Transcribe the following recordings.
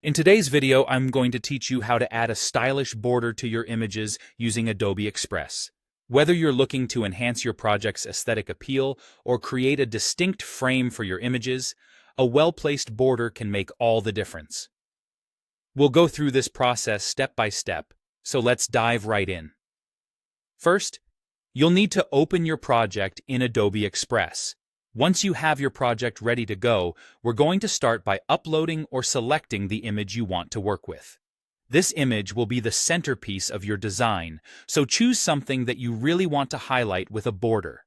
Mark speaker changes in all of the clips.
Speaker 1: In today's video, I'm going to teach you how to add a stylish border to your images using Adobe Express. Whether you're looking to enhance your project's aesthetic appeal or create a distinct frame for your images, a well-placed border can make all the difference. We'll go through this process step by step, so let's dive right in. First, you'll need to open your project in Adobe Express. Once you have your project ready to go, we're going to start by uploading or selecting the image you want to work with. This image will be the centerpiece of your design, so choose something that you really want to highlight with a border.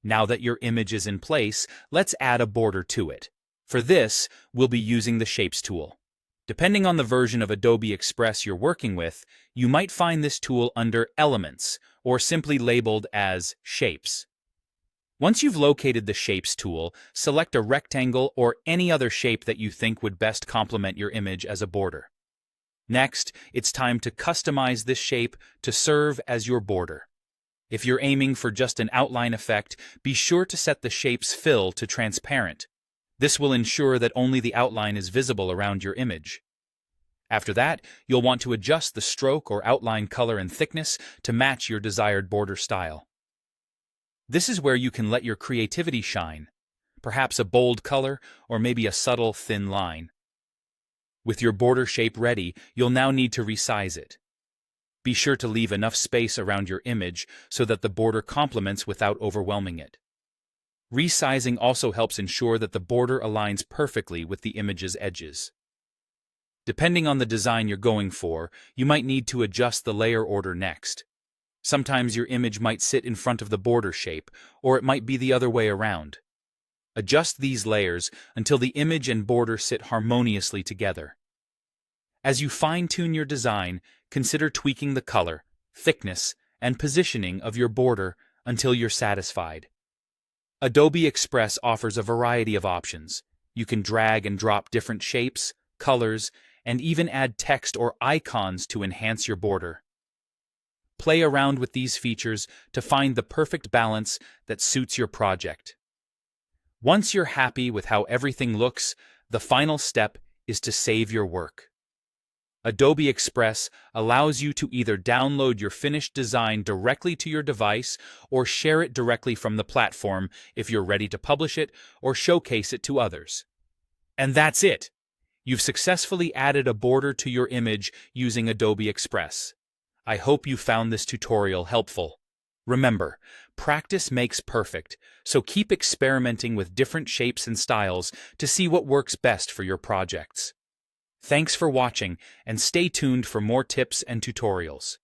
Speaker 1: Now that your image is in place, let's add a border to it. For this, we'll be using the Shapes tool. Depending on the version of Adobe Express you're working with, you might find this tool under Elements, or simply labeled as Shapes. Once you've located the Shapes tool, select a rectangle or any other shape that you think would best complement your image as a border. Next, it's time to customize this shape to serve as your border. If you're aiming for just an outline effect, be sure to set the shape's fill to transparent. This will ensure that only the outline is visible around your image. After that, you'll want to adjust the stroke or outline color and thickness to match your desired border style. This is where you can let your creativity shine, perhaps a bold color or maybe a subtle, thin line. With your border shape ready, you'll now need to resize it. Be sure to leave enough space around your image so that the border complements without overwhelming it. Resizing also helps ensure that the border aligns perfectly with the image's edges. Depending on the design you're going for, you might need to adjust the layer order next. Sometimes your image might sit in front of the border shape, or it might be the other way around. Adjust these layers until the image and border sit harmoniously together. As you fine-tune your design, consider tweaking the color, thickness, and positioning of your border until you're satisfied. Adobe Express offers a variety of options. You can drag and drop different shapes, colors, and even add text or icons to enhance your border. Play around with these features to find the perfect balance that suits your project. Once you're happy with how everything looks, the final step is to save your work. Adobe Express allows you to either download your finished design directly to your device or share it directly from the platform if you're ready to publish it or showcase it to others. And that's it! You've successfully added a border to your image using Adobe Express. I hope you found this tutorial helpful. Remember, practice makes perfect, so keep experimenting with different shapes and styles to see what works best for your projects. Thanks for watching, and stay tuned for more tips and tutorials.